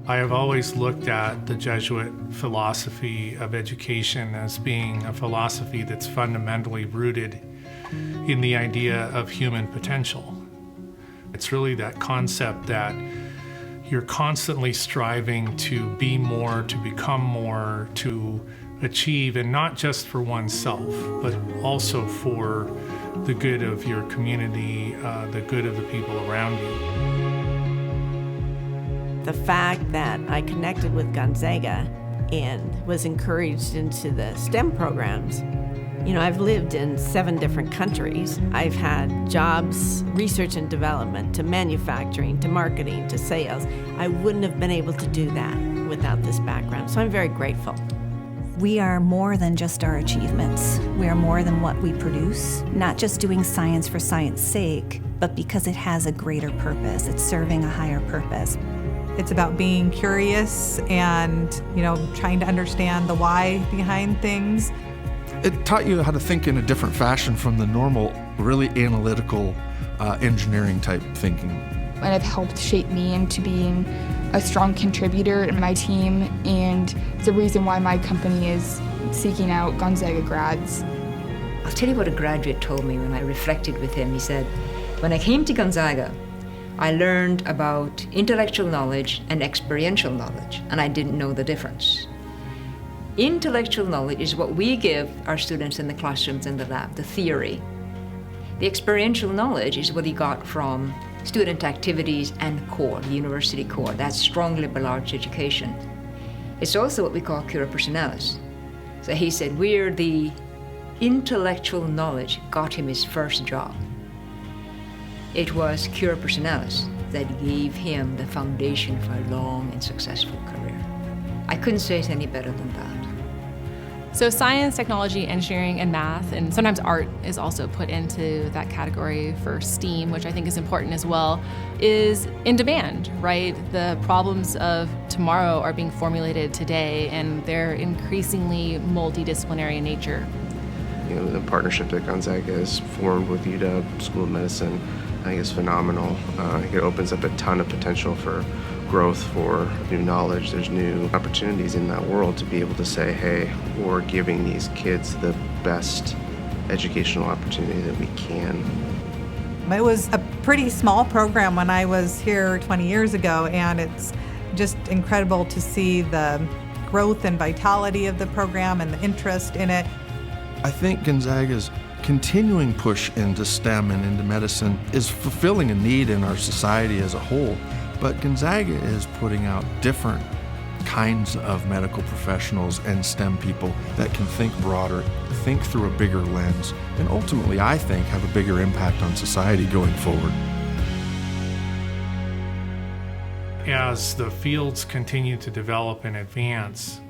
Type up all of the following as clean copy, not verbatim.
I have always looked at the Jesuit philosophy of education as being a philosophy that's fundamentally rooted in the idea of human potential. It's really that concept that you're constantly striving to be more, to become more, to achieve, and not just for oneself, but also for the good of your community, the good of the people around you. The fact that I connected with Gonzaga and was encouraged into the STEM programs. You know, I've lived in 7 different countries. I've had jobs, research and development, to manufacturing, to marketing, to sales. I wouldn't have been able to do that without this background, so I'm very grateful. We are more than just our achievements. We are more than what we produce, not just doing science for science sake, but because it has a greater purpose. It's serving a higher purpose. It's about being curious and, trying to understand the why behind things. It taught you how to think in a different fashion from the normal, really analytical engineering type thinking. And it helped shape me into being a strong contributor in my team, and the reason why my company is seeking out Gonzaga grads. I'll tell you what a graduate told me when I reflected with him. He said, when I came to Gonzaga, I learned about intellectual knowledge and experiential knowledge, and I didn't know the difference. Intellectual knowledge is what we give our students in the classrooms and the lab, the theory. The experiential knowledge is what he got from student activities and core, the university core. That's strong liberal arts education. It's also what we call cura personalis. So he said, we're the intellectual knowledge got him his first job. It was cura personalis that gave him the foundation for a long and successful career. I couldn't say it any better than that. So science, technology, engineering, and math, and sometimes art is also put into that category for STEAM, which I think is important as well, is in demand, right? The problems of tomorrow are being formulated today, and they're increasingly multidisciplinary in nature. The partnership that Gonzaga has formed with UW School of Medicine, I think is phenomenal. I think it opens up a ton of potential for growth, for new knowledge. There's new opportunities in that world to be able to say, hey, we're giving these kids the best educational opportunity that we can. It was a pretty small program when I was here 20 years ago, and it's just incredible to see the growth and vitality of the program and the interest in it. I think Gonzaga's continuing push into STEM and into medicine is fulfilling a need in our society as a whole. But Gonzaga is putting out different kinds of medical professionals and STEM people that can think broader, think through a bigger lens, and ultimately, I think, have a bigger impact on society going forward. As the fields continue to develop and advance,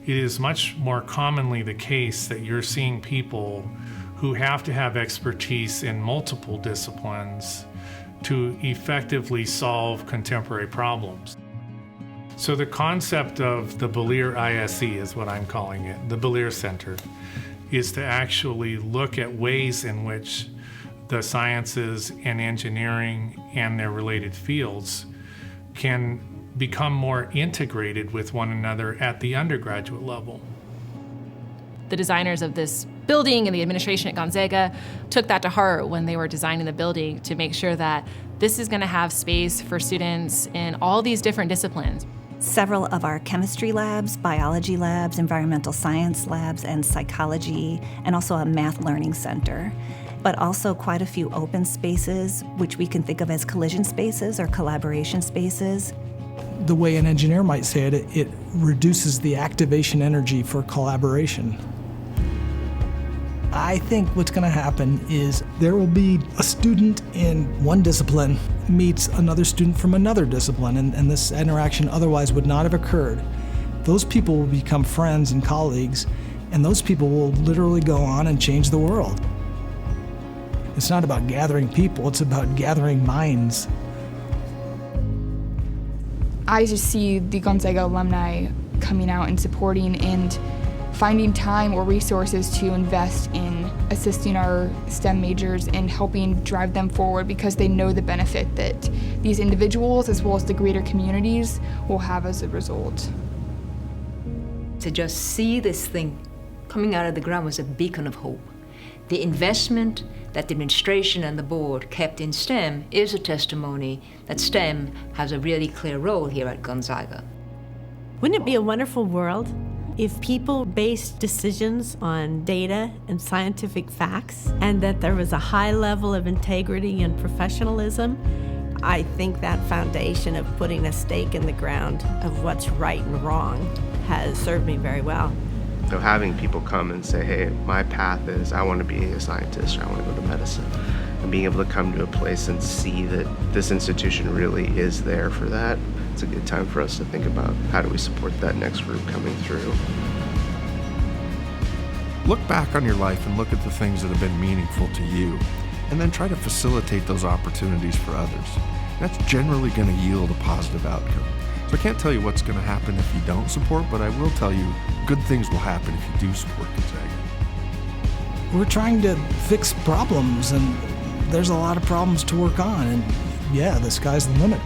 it is much more commonly the case that you're seeing people who have to have expertise in multiple disciplines to effectively solve contemporary problems. So the concept of the Belier ISE is what I'm calling it, the Belier Center, is to actually look at ways in which the sciences and engineering and their related fields can become more integrated with one another at the undergraduate level. The designers of this building and the administration at Gonzaga took that to heart when they were designing the building to make sure that this is going to have space for students in all these different disciplines. Several of our chemistry labs, biology labs, environmental science labs, and psychology, and also a math learning center. But also quite a few open spaces, which we can think of as collision spaces or collaboration spaces. The way an engineer might say it, it reduces the activation energy for collaboration. I think what's going to happen is there will be a student in one discipline meets another student from another discipline, and this interaction otherwise would not have occurred. Those people will become friends and colleagues, and those people will literally go on and change the world. It's not about gathering people, it's about gathering minds. I just see the Gonzaga alumni coming out and supporting and finding time or resources to invest in assisting our STEM majors and helping drive them forward because they know the benefit that these individuals as well as the greater communities will have as a result. To just see this thing coming out of the ground was a beacon of hope. The investment that the administration and the board kept in STEM is a testimony that STEM has a really clear role here at Gonzaga. Wouldn't it be a wonderful world if people based decisions on data and scientific facts and that there was a high level of integrity and professionalism? I think that foundation of putting a stake in the ground of what's right and wrong has served me very well. So having people come and say, hey, my path is I want to be a scientist or I want to go to medicine, and being able to come to a place and see that this institution really is there for that, it's a good time for us to think about how do we support that next group coming through. Look back on your life and look at the things that have been meaningful to you, and then try to facilitate those opportunities for others. That's generally going to yield a positive outcome. So I can't tell you what's going to happen if you don't support, but I will tell you good things will happen if you do support Gonzaga. We're trying to fix problems, and there's a lot of problems to work on, and yeah, the sky's the limit.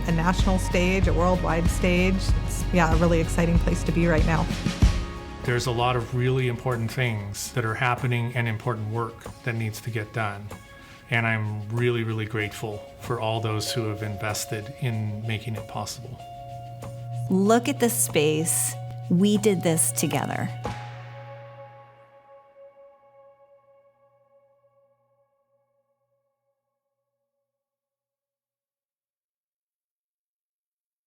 A national stage, a worldwide stage. It's, a really exciting place to be right now. There's a lot of really important things that are happening and important work that needs to get done. And I'm really, really grateful for all those who have invested in making it possible. Look at this space. We did this together.